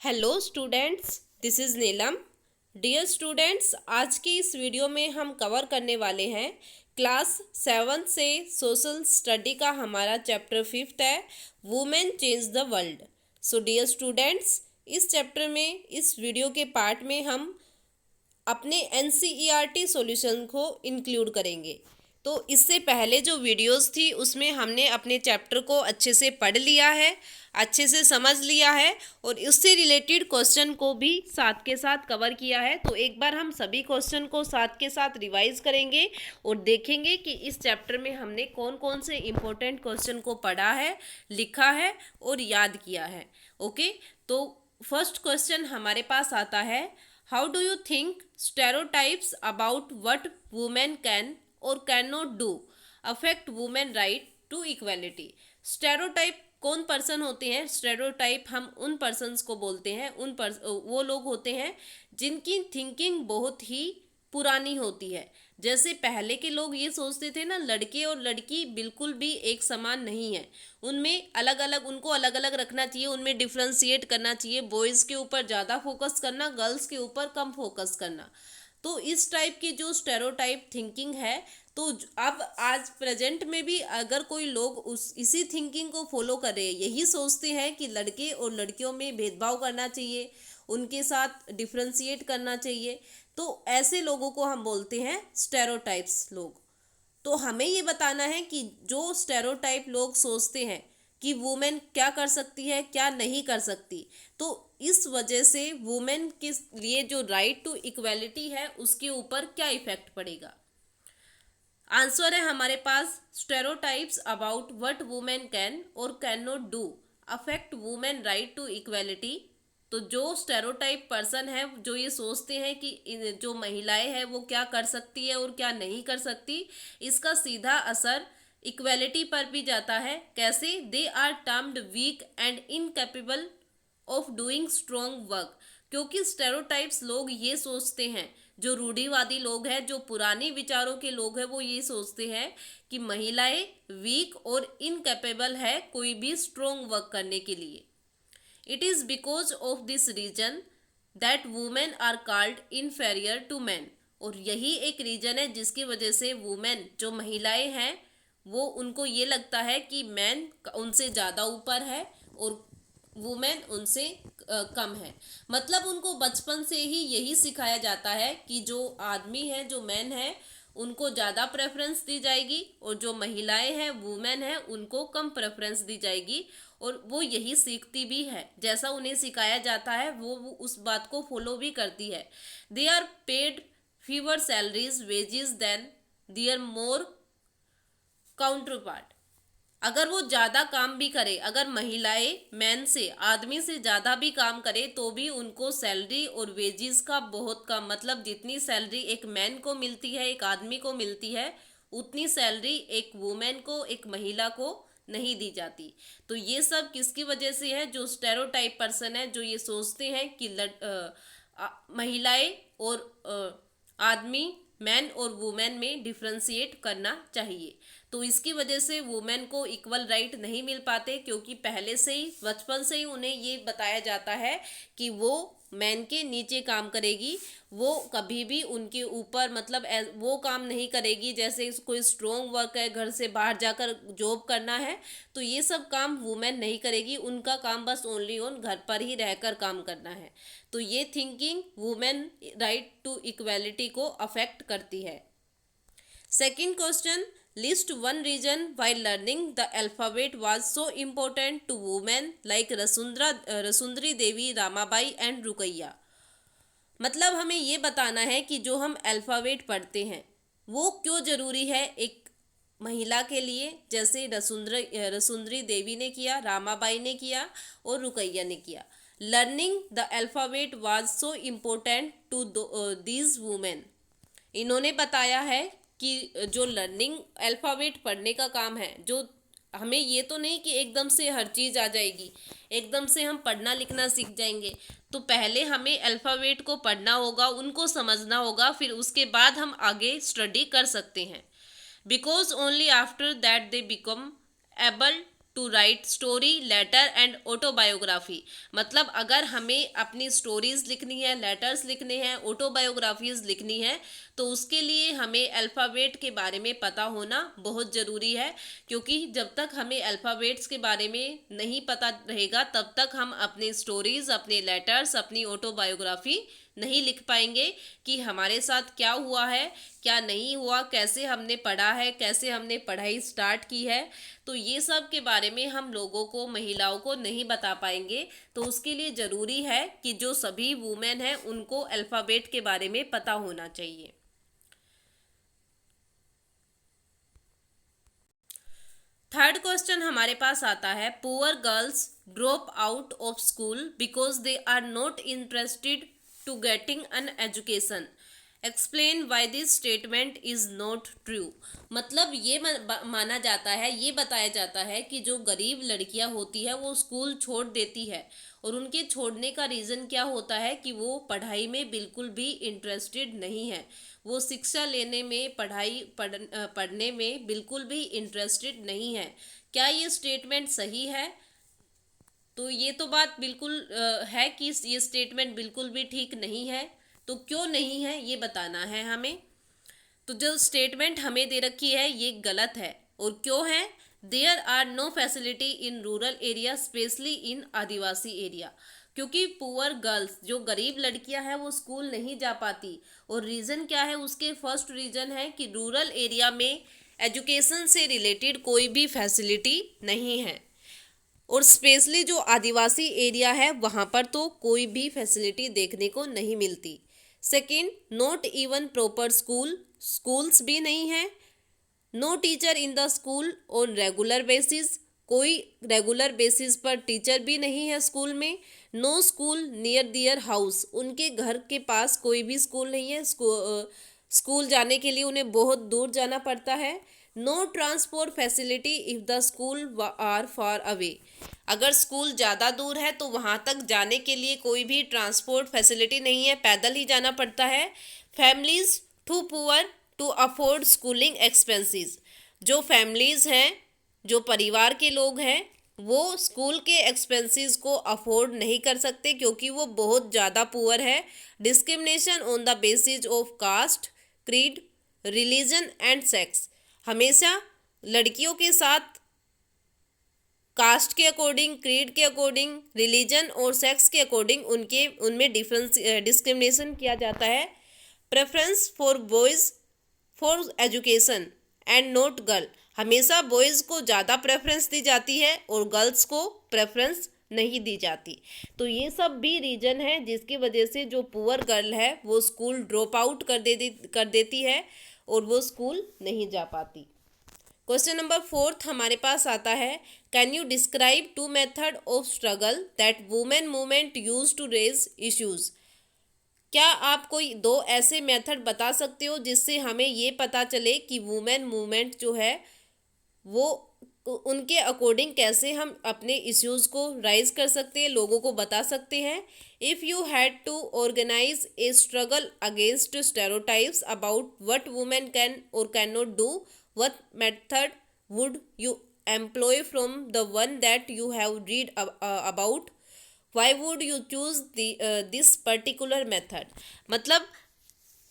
Hello students, this is Neelam. Dear students, आज की इस वीडियो में हम कवर करने वाले हैं क्लास 7 से सोशल स्टडी का हमारा चैप्टर 5 है, women change the world. So dear students, इस चैप्टर में इस वीडियो के पार्ट में हम अपने NCERT सॉल्यूशन को इंक्लूड करेंगे। तो इससे पहले जो वीडियोस थी उसमें हमने अपने चैप्टर को अच्छे से पढ़ लिया है, अच्छे से समझ लिया है और उससे रिलेटेड क्वेश्चन को भी साथ के साथ कवर किया है। तो एक बार हम सभी क्वेश्चन को साथ के साथ रिवाइज करेंगे और देखेंगे कि इस चैप्टर में हमने कौन कौन से इम्पोर्टेंट क्वेश्चन को पढ़ा है, लिखा है और याद किया है। ओके, तो फर्स्ट क्वेश्चन हमारे पास आता है, how do you think stereotypes about what women can or cannot do affect women right to equality? Stereotype कौन पर्सन होते हैं? स्टेरोटाइप हम उन पर्सन्स को बोलते हैं, वो लोग होते हैं जिनकी थिंकिंग बहुत ही पुरानी होती है। जैसे पहले के लोग ये सोचते थे ना, लड़के और लड़की बिल्कुल भी एक समान नहीं है, उनमें अलग अलग, उनको अलग अलग रखना चाहिए, उनमें डिफ्रेंशिएट करना चाहिए, बॉयज़ के ऊपर ज़्यादा फोकस करना, गर्ल्स के ऊपर कम फोकस करना। तो इस टाइप की जो स्टेरोटाइप थिंकिंग है, तो अब आज प्रेजेंट में भी अगर कोई लोग इसी थिंकिंग को फॉलो कर रहे हैं, यही सोचते हैं कि लड़के और लड़कियों में भेदभाव करना चाहिए, उनके साथ डिफ्रेंशिएट करना चाहिए, तो ऐसे लोगों को हम बोलते हैं स्टेरोटाइप्स लोग। तो हमें ये बताना है कि जो स्टेरोटाइप लोग सोचते हैं कि वुमेन क्या कर सकती है, क्या नहीं कर सकती, तो इस वजह से वुमेन के लिए जो राइट टू इक्वालिटी है उसके ऊपर क्या इफेक्ट पड़ेगा। आंसर है हमारे पास, stereotypes about what women can or can not do affect women right to equality. तो जो स्टेरोटाइप पर्सन है, जो ये सोचते हैं कि जो महिलाएं हैं वो क्या कर सकती है और क्या नहीं कर सकती, इसका सीधा असर इक्वालिटी पर भी जाता है। कैसे? They are termed weak and incapable of doing strong work. क्योंकि स्टेरोटाइप्स लोग ये सोचते हैं, जो रूढ़िवादी लोग हैं, जो पुराने विचारों के लोग हैं, वो ये सोचते हैं कि महिलाएं वीक और इनकैपेबल है कोई भी स्ट्रॉन्ग वर्क करने के लिए। It is because of this reason that women are called inferior to man. और यही एक रीजन है जिसकी वजह से वुमेन, जो महिलाएं हैं, वो उनको ये लगता है कि मैन उनसे ज़्यादा ऊपर है और वुमेन उनसे कम है। मतलब उनको बचपन से ही यही सिखाया जाता है कि जो आदमी है, जो मैन है, उनको ज़्यादा प्रेफरेंस दी जाएगी और जो महिलाएं हैं, वुमेन है, उनको कम प्रेफरेंस दी जाएगी। और वो यही सीखती भी है, जैसा उन्हें सिखाया जाता है वो उस बात को फॉलो भी करती है। They are paid fewer salaries wages than their more counterpart. अगर वो ज़्यादा काम भी करे, अगर महिलाएं मैन से, आदमी से ज़्यादा भी काम करे, तो भी उनको सैलरी और वेजेस का बहुत कम, मतलब जितनी सैलरी एक मैन को मिलती है, एक आदमी को मिलती है, उतनी सैलरी एक वुमेन को, एक महिला को नहीं दी जाती। तो ये सब किसकी वजह से है? जो स्टेरियोटाइप पर्सन है, जो ये सोचते हैं कि महिलाएं और आदमी, मैन और वुमेन में डिफ्रेंशिएट करना चाहिए। तो इसकी वजह से वुमेन को इक्वल राइट नहीं मिल पाते, क्योंकि पहले से ही, बचपन से ही उन्हें ये बताया जाता है कि वो मैन के नीचे काम करेगी, वो कभी भी उनके ऊपर, मतलब वो काम नहीं करेगी। जैसे कोई स्ट्रॉन्ग वर्क है, घर से बाहर जाकर जॉब करना है, तो ये सब काम वुमेन नहीं करेगी, उनका काम बस ओनली ऑन घर पर ही रहकर काम करना है। तो ये thinking women right to equality को अफेक्ट करती है। Second question, list one reason why learning the alphabet was so important to women like Rashsundari Devi, Ramabai and Rukaiya. मतलब हमें ये बताना है कि जो हम अल्फ़ाबेट पढ़ते हैं वो क्यों ज़रूरी है एक महिला के लिए, जैसे रसुंदरी देवी ने किया, रामाबाई ने किया और रुकैया ने किया। Learning the alphabet was so important to these women. इन्होंने बताया है कि जो लर्निंग अल्फ़ाबेट पढ़ने का काम है, जो हमें ये तो नहीं कि एकदम से हर चीज़ आ जाएगी, एकदम से हम पढ़ना लिखना सीख जाएंगे। तो पहले हमें अल्फ़ाबेट को पढ़ना होगा, उनको समझना होगा, फिर उसके बाद हम आगे स्टडी कर सकते हैं। Because only after that they become able to write story, letter and autobiography. मतलब अगर हमें अपनी स्टोरीज लिखनी है, लेटर्स लिखने हैं, ऑटोबायोग्राफीज लिखनी है, तो उसके लिए हमें अल्फ़ाबेट के बारे में पता होना बहुत ज़रूरी है। क्योंकि जब तक हमें अल्फ़ाबेट्स के बारे में नहीं पता रहेगा तब तक हम अपने स्टोरीज़, अपने लेटर्स, अपनी ऑटोबायोग्राफी नहीं लिख पाएंगे कि हमारे साथ क्या हुआ है, क्या नहीं हुआ, कैसे हमने पढ़ा है, कैसे हमने पढ़ाई स्टार्ट की है। तो ये सब के बारे में हम लोगों को, महिलाओं को नहीं बता पाएंगे। तो उसके लिए ज़रूरी है कि जो सभी वुमेन हैं उनको अल्फ़ाबेट के बारे में पता होना चाहिए। थर्ड क्वेश्चन हमारे पास आता है, poor girls drop out of school because they are not interested to getting an education, explain why this statement is not true. मतलब ये माना जाता है, ये बताया जाता है कि जो गरीब लड़कियां होती है वो स्कूल छोड़ देती है, और उनके छोड़ने का रीज़न क्या होता है कि वो पढ़ाई में बिल्कुल भी इंटरेस्टेड नहीं है, वो शिक्षा लेने में, पढ़ने में बिल्कुल भी इंटरेस्टेड नहीं है। क्या ये स्टेटमेंट सही है? तो ये तो बात बिल्कुल है कि ये स्टेटमेंट बिल्कुल भी ठीक नहीं है। तो क्यों नहीं है ये बताना है हमें। तो जो स्टेटमेंट हमें दे रखी है ये गलत है। और क्यों है? There are no facility in rural area, specially in Adivasi area. क्योंकि पुअर गर्ल्स, जो गरीब लड़कियां हैं, वो स्कूल नहीं जा पाती। और रीज़न क्या है उसके? फर्स्ट रीज़न है कि रूरल एरिया में एजुकेशन से रिलेटेड कोई भी फैसिलिटी नहीं है, और स्पेशली जो आदिवासी एरिया है वहाँ पर तो कोई भी फैसिलिटी देखने को नहीं मिलती। Second, not even proper schools भी नहीं है। No teacher in the school on regular basis, कोई रेगुलर बेसिस पर टीचर भी नहीं है स्कूल में। No school near their house, उनके घर के पास कोई भी स्कूल नहीं है। स्कूल जाने के लिए उन्हें बहुत दूर जाना पड़ता है। No transport facility if the school are far away, अगर स्कूल ज़्यादा दूर है तो वहाँ तक जाने के लिए कोई भी ट्रांसपोर्ट फैसिलिटी नहीं है, पैदल ही जाना पड़ता है। Families too poor to afford schooling expenses, जो फैमिलीज़ हैं, जो परिवार के लोग हैं, वो स्कूल के एक्सपेंसेस को अफोर्ड नहीं कर सकते क्योंकि वो बहुत ज़्यादा पुअर है। Discrimination on the basis of caste, creed, religion and sex, हमेशा लड़कियों के साथ कास्ट के अकॉर्डिंग, क्रीड के अकॉर्डिंग, रिलीजन और सेक्स के अकॉर्डिंग उनमें डिस्क्रिमिनेशन किया जाता है। Preference for boys for education and not girl, हमेशा बॉयज़ को ज़्यादा प्रेफरेंस दी जाती है और गर्ल्स को प्रेफरेंस नहीं दी जाती। तो ये सब भी रीज़न है जिसकी वजह से जो पुअर गर्ल है वो स्कूल ड्रॉप आउट कर देती है और वो स्कूल नहीं जा पाती। क्वेश्चन नंबर फोर्थ हमारे पास आता है, can you describe two method of struggle that women movement use to raise issues. क्या आप कोई दो ऐसे मेथड बता सकते हो जिससे हमें ये पता चले कि वुमेन मूवमेंट जो है वो उनके अकॉर्डिंग कैसे हम अपने इश्यूज़ को राइज कर सकते हैं, लोगों को बता सकते हैं। If you had to organise a struggle against stereotypes about what women can or can not do, what method would you employ from the one that you have read about, why would you choose this particular method. मतलब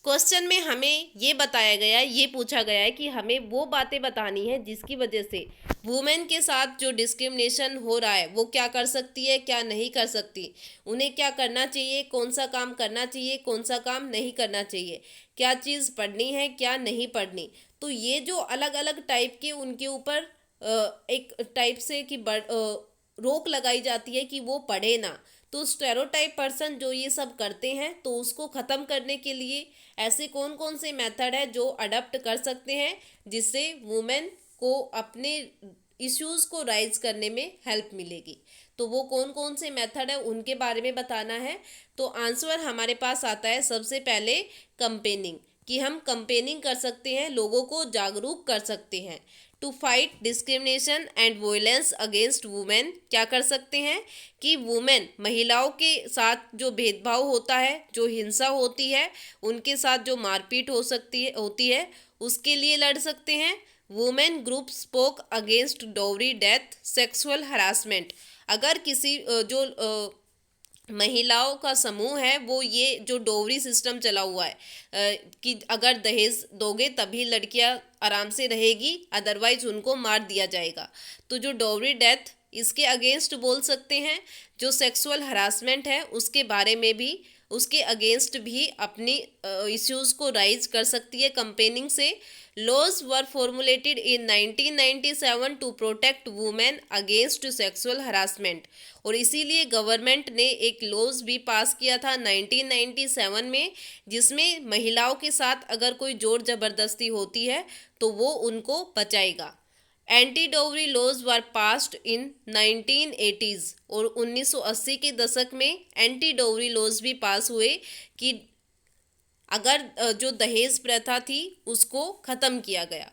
question में हमें ये बताया गया है, ये पूछा गया है कि हमें वो बातें बतानी है जिसकी वजह से वुमेन के साथ जो डिस्क्रिमिनेशन हो रहा है वो क्या कर सकती है, क्या नहीं कर सकती, उन्हें क्या करना चाहिए, कौन सा काम करना चाहिए, कौन सा काम नहीं करना चाहिए, क्या चीज़ पढ़नी है, क्या नहीं पढ़नी। तो ये जो अलग अलग टाइप के उनके ऊपर एक टाइप से कि रोक लगाई जाती है कि वो पढ़े ना। तो स्टेरियोटाइप पर्सन जो ये सब करते हैं तो उसको ख़त्म करने के लिए ऐसे कौन कौन से मेथड है जो अडॉप्ट कर सकते हैं जिससे वुमेन को अपने इश्यूज़ को राइज करने में हेल्प मिलेगी। तो वो कौन कौन से मेथड है उनके बारे में बताना है। तो आंसर हमारे पास आता है सबसे पहले कंपेनिंग, कि हम कंपेनिंग कर सकते हैं, लोगों को जागरूक कर सकते हैं। To fight discrimination and violence against women, क्या कर सकते हैं कि वुमेन, महिलाओं के साथ जो भेदभाव होता है, जो हिंसा होती है, उनके साथ जो मारपीट होती है उसके लिए लड़ सकते हैं। Women group spoke against dowry death sexual harassment. अगर किसी जो महिलाओं का समूह है वो ये जो डोवरी सिस्टम चला हुआ है कि अगर दहेज दोगे तभी लड़कियां आराम से रहेगी, अदरवाइज उनको मार दिया जाएगा। तो जो डोवरी डेथ इसके अगेंस्ट बोल सकते हैं। जो सेक्सुअल हरासमेंट है उसके बारे में भी, उसके अगेंस्ट भी अपनी इश्यूज़ को राइज कर सकती है कंपेनिंग से। Laws were formulated in 1997 to protect women against sexual harassment. और इसीलिए गवर्नमेंट ने एक लॉज भी पास किया था 1997 में, जिसमें महिलाओं के साथ अगर कोई जोर ज़बरदस्ती होती है तो वो उनको बचाएगा। Anti dowry laws were passed in 1980s और 1980 के दशक में एंटी डोवरी लॉज भी पास हुए कि अगर जो दहेज प्रथा थी उसको ख़त्म किया गया।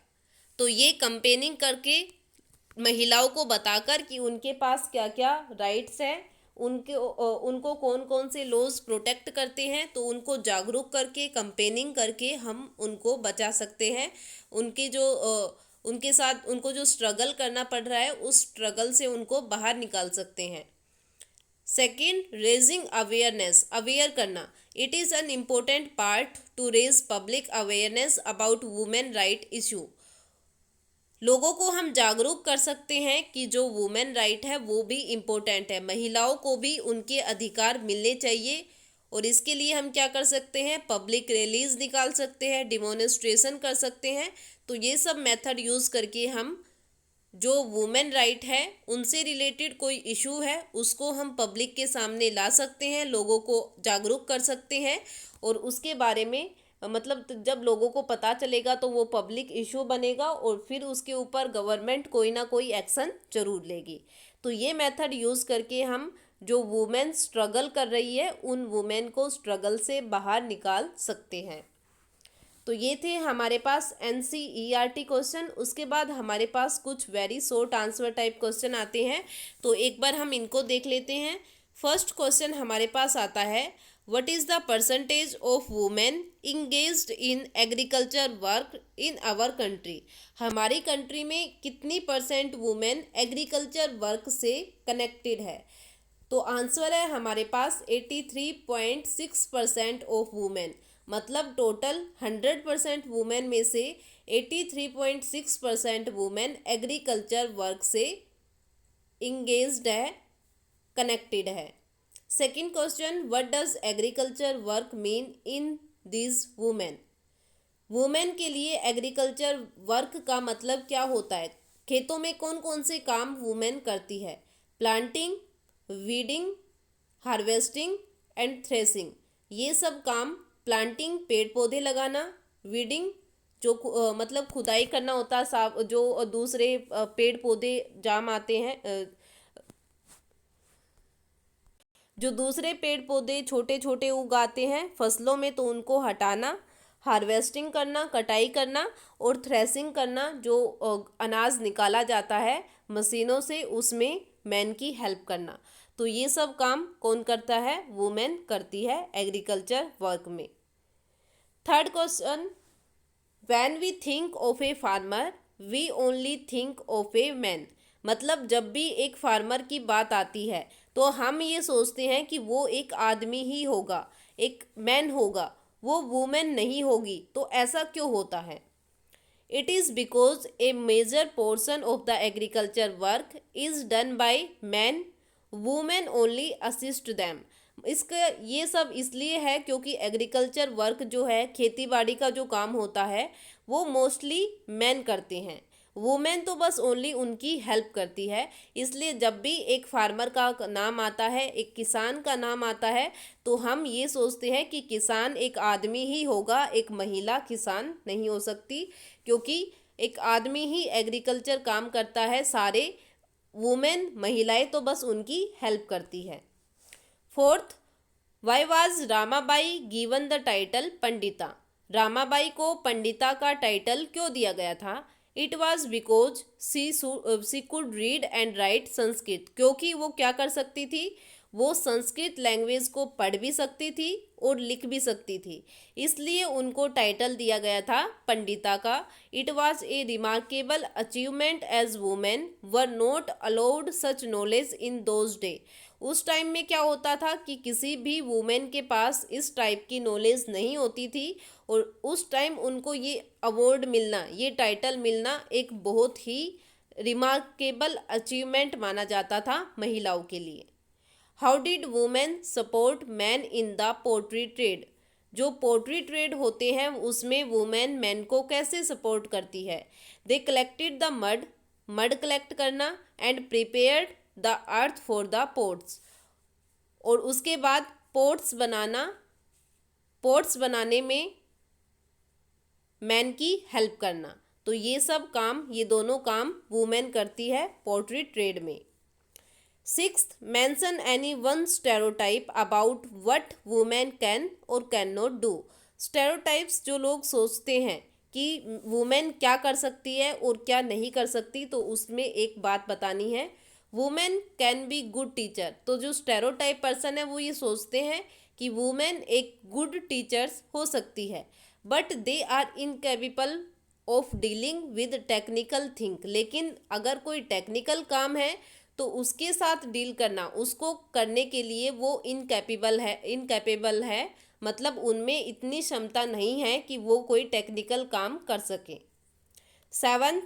तो ये कंपेनिंग करके महिलाओं को बताकर कि उनके पास क्या क्या राइट्स हैं, उनको कौन कौन से लॉज प्रोटेक्ट करते हैं, तो उनको जागरूक करके कंपेनिंग करके हम उनको बचा सकते हैं। उनके जो उनके साथ उनको जो स्ट्रगल करना पड़ रहा है उस स्ट्रगल से उनको बाहर निकाल सकते हैं। सेकेंड, रेजिंग अवेयरनेस, अवेयर करना। It is an important part to raise public awareness about women right issue. लोगों को हम जागरूक कर सकते हैं कि जो वुमेन राइट है वो भी इम्पोर्टेंट है, महिलाओं को भी उनके अधिकार मिलने चाहिए। और इसके लिए हम क्या कर सकते हैं, पब्लिक रैलीज निकाल सकते हैं, डिमॉन्स्ट्रेशन कर सकते हैं। तो ये सब मेथड यूज़ करके हम जो वुमेन राइट है उनसे रिलेटेड कोई इशू है उसको हम पब्लिक के सामने ला सकते हैं, लोगों को जागरूक कर सकते हैं। और उसके बारे में मतलब जब लोगों को पता चलेगा तो वो पब्लिक इशू बनेगा और फिर उसके ऊपर गवर्नमेंट कोई ना कोई एक्शन जरूर लेगी। तो ये मेथड यूज़ करके हम जो वुमेन स्ट्रगल कर रही है उन वुमेन को स्ट्रगल से बाहर निकाल सकते हैं। तो ये थे हमारे पास NCERT क्वेश्चन। उसके बाद हमारे पास कुछ very short answer type question आते हैं, तो एक बार हम इनको देख लेते हैं। फर्स्ट क्वेश्चन हमारे पास आता है, what is the percentage of women engaged in agriculture work in our country. हमारी कंट्री में कितनी % वुमेन एग्रीकल्चर वर्क से कनेक्टेड है। तो आंसर है हमारे पास 83.6% ऑफ वुमेन। मतलब टोटल 100% वुमेन में से 83.6% वुमेन एग्रीकल्चर वर्क से इंगेज्ड है, कनेक्टेड है। Second question, what does agriculture work mean in this women. Women के लिए एग्रीकल्चर वर्क का मतलब क्या होता है, खेतों में कौन कौन से काम वुमेन करती है। Planting, weeding, harvesting and threshing. ये सब काम, प्लांटिंग पेड़ पौधे लगाना, वीडिंग जो मतलब खुदाई करना होता है, साफ जो दूसरे पेड़ पौधे जाम आते हैं, जो दूसरे पेड़ पौधे छोटे छोटे उगाते हैं फसलों में, तो उनको हटाना। हार्वेस्टिंग करना, कटाई करना। और थ्रेसिंग करना, जो अनाज निकाला जाता है मशीनों से, उसमें मैन की हेल्प करना। तो ये सब काम कौन करता है, वुमेन करती है एग्रीकल्चर वर्क में। Third question, when we think of a farmer we only think of a man. मतलब जब भी एक फार्मर की बात आती है तो हम ये सोचते हैं कि वो एक आदमी ही होगा, एक मैन होगा, वो वुमेन नहीं होगी। तो ऐसा क्यों होता है। It is because a major portion of the agriculture work is done by man, women only assist them. इसका ये सब इसलिए है क्योंकि एग्रीकल्चर वर्क जो है, खेती बाड़ी का जो काम होता है, वो मोस्टली मैन करते हैं, वुमेन तो बस ओनली उनकी हेल्प करती है। इसलिए जब भी एक फार्मर का नाम आता है, एक किसान का नाम आता है, तो हम ये सोचते हैं कि किसान एक आदमी ही होगा, एक महिला किसान नहीं हो सकती, क्योंकि एक आदमी ही एग्रीकल्चर काम करता है, सारे वुमेन महिलाएं तो बस उनकी हेल्प करती है। Fourth, why was Ramabai given the title Pandita. Ramabai को पंडिता का टाइटल क्यों दिया गया था। It was because she could read and write Sanskrit. क्योंकि वो क्या कर सकती थी, वो संस्कृत लैंग्वेज को पढ़ भी सकती थी और लिख भी सकती थी, इसलिए उनको टाइटल दिया गया था पंडिता का। It was a remarkable achievement as women were not allowed such knowledge in those day. उस टाइम में क्या होता था कि किसी भी वुमेन के पास इस टाइप की नॉलेज नहीं होती थी, और उस टाइम उनको ये अवार्ड मिलना, ये टाइटल मिलना एक बहुत ही रिमार्केबल अचीवमेंट माना जाता था महिलाओं के लिए। How did women support man in the pottery trade. जो पोट्री ट्रेड होते हैं उसमें वुमेन मैन को कैसे सपोर्ट करती है। They collected the mud collect करना and prepared the earth for the pots, और उसके बाद पोट्स बनाने में मैन की हेल्प करना। तो ये सब काम, ये दोनों काम वुमेन करती है पोट्री ट्रेड में। Sixth, mention any one stereotype about what women can or can not do. Stereotypes जो लोग सोचते हैं कि वुमेन क्या कर सकती है और क्या नहीं कर सकती, तो उसमें एक बात बतानी है, women can be good teacher. तो जो स्टेरियोटाइप पर्सन है वो ये सोचते हैं कि वुमेन एक गुड टीचर्स हो सकती है, but they are incapable of dealing with technical thing. लेकिन अगर कोई टेक्निकल काम है तो उसके साथ डील करना, उसको करने के लिए वो इनकेपेबल है, मतलब उनमें इतनी क्षमता नहीं है कि वो कोई टेक्निकल काम कर सके। Seventh,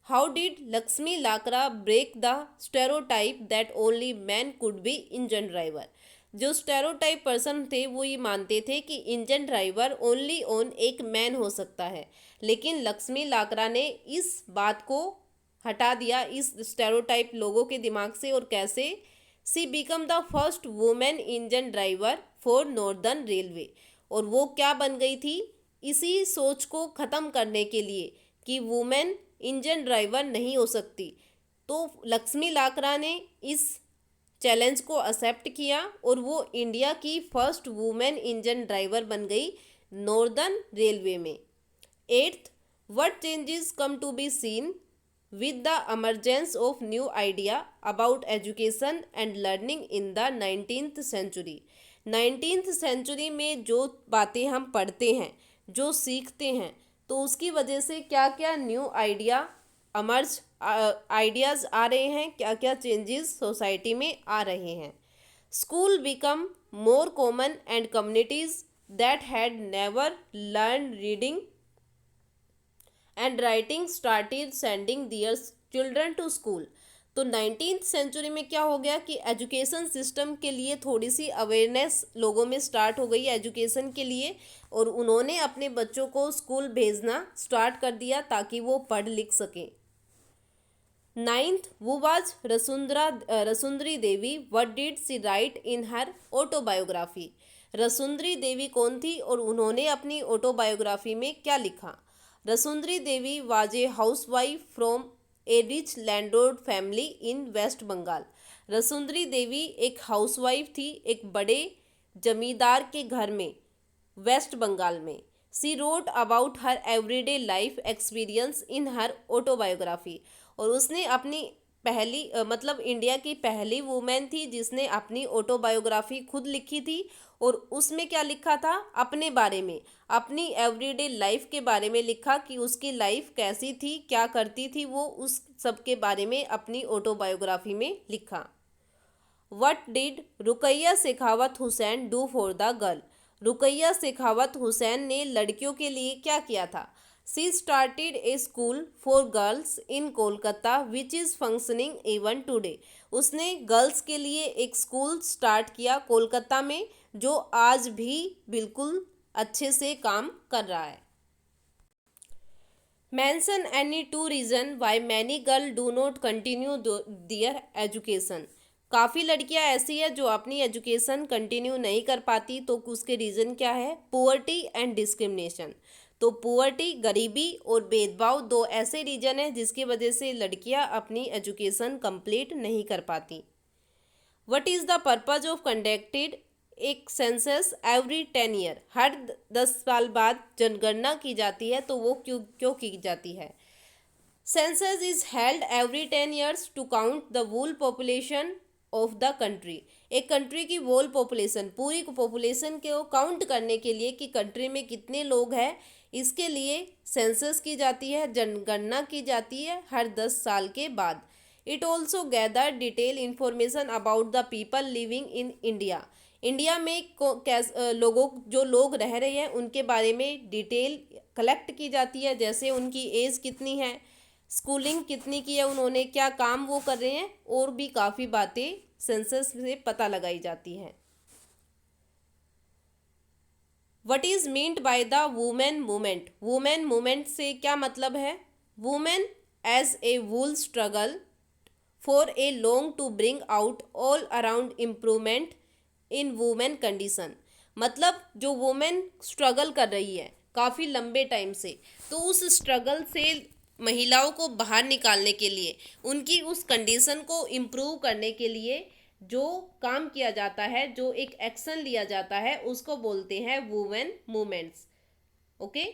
how did Lakshmi Lakra break the stereotype that only man could be engine driver. जो स्टेरियोटाइप पर्सन थे वो ये मानते थे कि इंजन ड्राइवर ओनली एक मैन हो सकता है, लेकिन लक्ष्मी लाकरा ने इस बात को हटा दिया, इस स्टेरियोटाइप लोगों के दिमाग से। और कैसे? She become the first women engine driver for northern railway. और वो क्या बन गई थी? इसी सोच को ख़त्म करने के लिए कि वुमेन इंजन ड्राइवर नहीं हो सकती, तो लक्ष्मी लाकरा ने इस चैलेंज को एक्सेप्ट किया और वो इंडिया की फर्स्ट वुमेन इंजन ड्राइवर बन गई नॉर्दर्न रेलवे में। Eighth, what changes come to be seen with the emergence of new idea about education and learning in the 19th century। 19th century में जो बातें हम पढ़ते हैं, जो सीखते हैं, तो उसकी वजह से क्या क्या न्यू आइडियाज़ आ रहे हैं, क्या क्या चेंजेस सोसाइटी में आ रहे हैं। School become more common and communities that had never learn reading and writing started sending their children to school. तो 19th सेंचुरी में क्या हो गया कि एजुकेशन सिस्टम के लिए थोड़ी सी अवेयरनेस लोगों में स्टार्ट हो गई एजुकेशन के लिए, और उन्होंने अपने बच्चों को स्कूल भेजना स्टार्ट कर दिया ताकि वो पढ़ लिख सकें। 9th, वो was Rashsundari Devi. What did she write in her autobiography. Rashsundari Devi कौन थी और उन्होंने अपनी ऑटोबायोग्राफी में क्या लिखा। Rashsundari Devi was a housewife from a rich landlord family in West Bengal. Rashsundari Devi एक हाउसवाइफ थी एक बड़े जमींदार के घर में वेस्ट बंगाल में। She wrote about her everyday life experience in her autobiography. और उसने अपनी पहली मतलब इंडिया की पहली वुमेन थी जिसने अपनी ऑटोबायोग्राफी खुद लिखी थी, और उसमें क्या लिखा था? अपने बारे में, अपनी एवरीडे लाइफ के बारे में लिखा कि उसकी लाइफ कैसी थी, क्या करती थी वो, उस सब के बारे में अपनी ऑटोबायोग्राफी में लिखा। What did Rukaiya Shekhawat Hussain do for the girl. Rukaiya Shekhawat Hussain ने लड़कियों के लिए क्या किया था? She started a school for girls in Kolkata which is functioning even today. उसने गर्ल्स के लिए एक स्कूल स्टार्ट किया कोलकाता में, जो आज भी बिल्कुल अच्छे से काम कर रहा है। Mention any two reason why many girl do not continue their education. काफ़ी लड़कियां ऐसी है जो अपनी एजुकेशन कंटिन्यू नहीं कर पाती, तो उसके रीज़न क्या है? Poverty and discrimination. तो पुअर्टी, गरीबी, और भेदभाव दो ऐसे रीजन हैं जिसकी वजह से लड़कियां अपनी एजुकेशन कंप्लीट नहीं कर पाती। What is the purpose of conducted एक सेंसस एवरी 10 ईयर। हर 10 साल बाद जनगणना की जाती है, तो वो क्यों की जाती है? Census is held every 10 years to count the whole population of the country. एक कंट्री की वोल पॉपुलेशन, पूरी पॉपुलेशन को काउंट करने के लिए कि कंट्री में कितने लोग हैं, इसके लिए सेंसस की जाती है, जनगणना की जाती है हर 10 साल के बाद। It also gather detail information about the people living in India. India में जो लोग रह रहे हैं उनके बारे में डिटेल कलेक्ट की जाती है, जैसे उनकी एज कितनी है, स्कूलिंग कितनी की है उन्होंने, क्या काम वो कर रहे हैं, और भी काफ़ी बातें सेंसस से पता लगाई जाती हैं। What is meant by the women movement? Women movement से क्या मतलब है? Women as a whole struggle for a long to bring out all around improvement in women condition. मतलब जो वुमेन स्ट्रगल कर रही है काफ़ी लंबे टाइम से, तो उस स्ट्रगल से महिलाओं को बाहर निकालने के लिए, उनकी उस कंडीशन को इम्प्रूव करने के लिए जो काम किया जाता है, जो एक एक्शन लिया जाता है, उसको बोलते हैं women movements. Okay.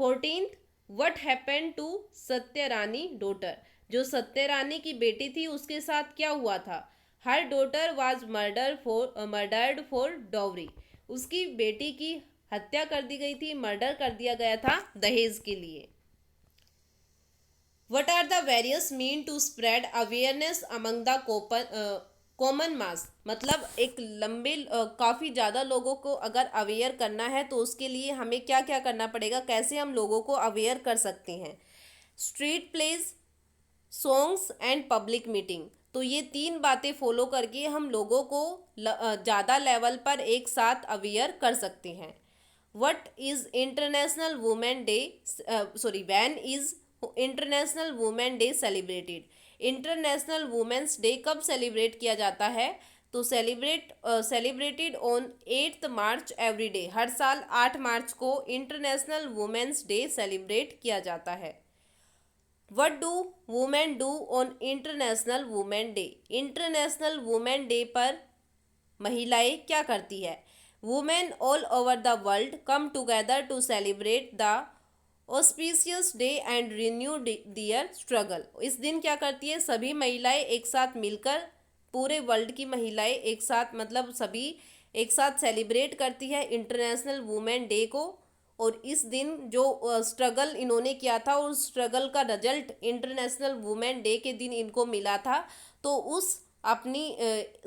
14th, what happened to Satyarani daughter? जो सत्यरानी की बेटी थी उसके साथ क्या हुआ था? Her daughter was murdered for dowry. उसकी बेटी की हत्या कर दी गई थी, मर्डर कर दिया गया था दहेज के लिए। What are the various mean to spread awareness among the common mass? मतलब एक लंबे काफ़ी ज़्यादा लोगों को अगर अवेयर करना है तो उसके लिए हमें क्या क्या करना पड़ेगा, कैसे हम लोगों को अवेयर कर सकते हैं? Street plays, songs and public meeting. तो ये 3 बातें फॉलो करके हम लोगों को ज़्यादा लेवल पर एक साथ अवेयर कर सकते हैं। What is international women day, when is international women day celebrated? International women's day कब सेलिब्रेट किया जाता है? तो celebrated on 8th March every day. हर साल 8 मार्च को इंटरनेशनल वुमेन्स डे सेलिब्रेट किया जाता है। What do women do on international women day? International women day पर महिलाएं क्या करती है? Women all over the world come together to celebrate the auspicious day and renew their struggle. इस दिन क्या करती है? सभी महिलाएं एक साथ मिलकर, पूरे वर्ल्ड की महिलाएं एक साथ, मतलब सभी एक साथ सेलिब्रेट करती है इंटरनेशनल वुमेन डे को। और इस दिन जो स्ट्रगल इन्होंने किया था, उस स्ट्रगल का रिजल्ट इंटरनेशनल वुमेन डे के दिन इनको मिला था। तो उस अपनी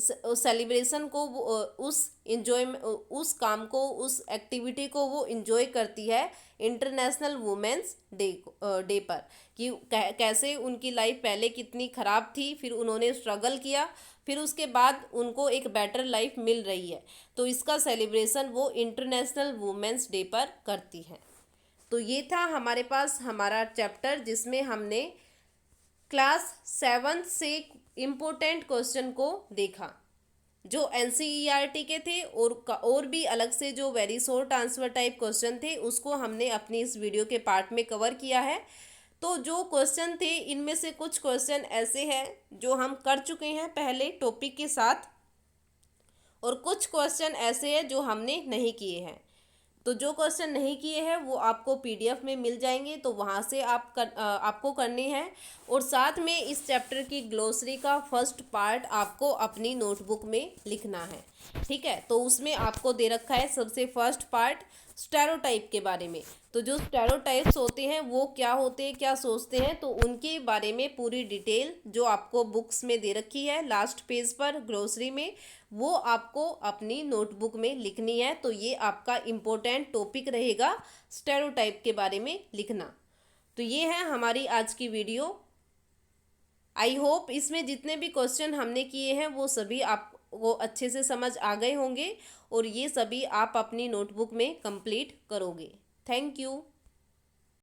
सेलिब्रेशन को, उस इंजॉय, उस काम को, उस एक्टिविटी को वो इंजॉय करती है इंटरनेशनल वुमेन्स डे पर, कि कैसे उनकी लाइफ पहले कितनी ख़राब थी, फिर उन्होंने स्ट्रगल किया, फिर उसके बाद उनको एक बेटर लाइफ मिल रही है। तो इसका सेलिब्रेशन वो इंटरनेशनल वुमेन्स डे पर करती हैं। तो ये था हमारे पास हमारा चैप्टर, जिसमें हमने क्लास 7 से इम्पोर्टेंट क्वेश्चन को देखा, जो NCERT के थे, और भी अलग से जो very short answer type question थे उसको हमने अपनी इस वीडियो के पार्ट में कवर किया है। तो जो क्वेश्चन थे इनमें से कुछ क्वेश्चन ऐसे हैं जो हम कर चुके हैं पहले टॉपिक के साथ, और कुछ क्वेश्चन ऐसे हैं जो हमने नहीं किए हैं। तो जो क्वेश्चन नहीं किए हैं वो आपको PDF में मिल जाएंगे, तो वहाँ से आपको करने हैं। और साथ में इस चैप्टर की ग्लोसरी का फर्स्ट पार्ट आपको अपनी नोटबुक में लिखना है, ठीक है। तो उसमें आपको दे रखा है सबसे फर्स्ट पार्ट स्टेरियोटाइप के बारे में। तो जो स्टेरियोटाइप्स होते हैं वो क्या होते हैं, क्या सोचते हैं, तो उनके बारे में पूरी डिटेल जो आपको बुक्स में दे रखी है लास्ट पेज पर ग्लोसरी में, वो आपको अपनी नोटबुक में लिखनी है। तो ये आपका इम्पोर्टेंट टॉपिक रहेगा, स्टेरियोटाइप के बारे में लिखना। तो ये है हमारी आज की वीडियो। आई होप इसमें जितने भी क्वेश्चन हमने किए हैं वो सभी आपको अच्छे से समझ आ गए होंगे, और ये सभी आप अपनी नोटबुक में कंप्लीट करोगे। Thank you.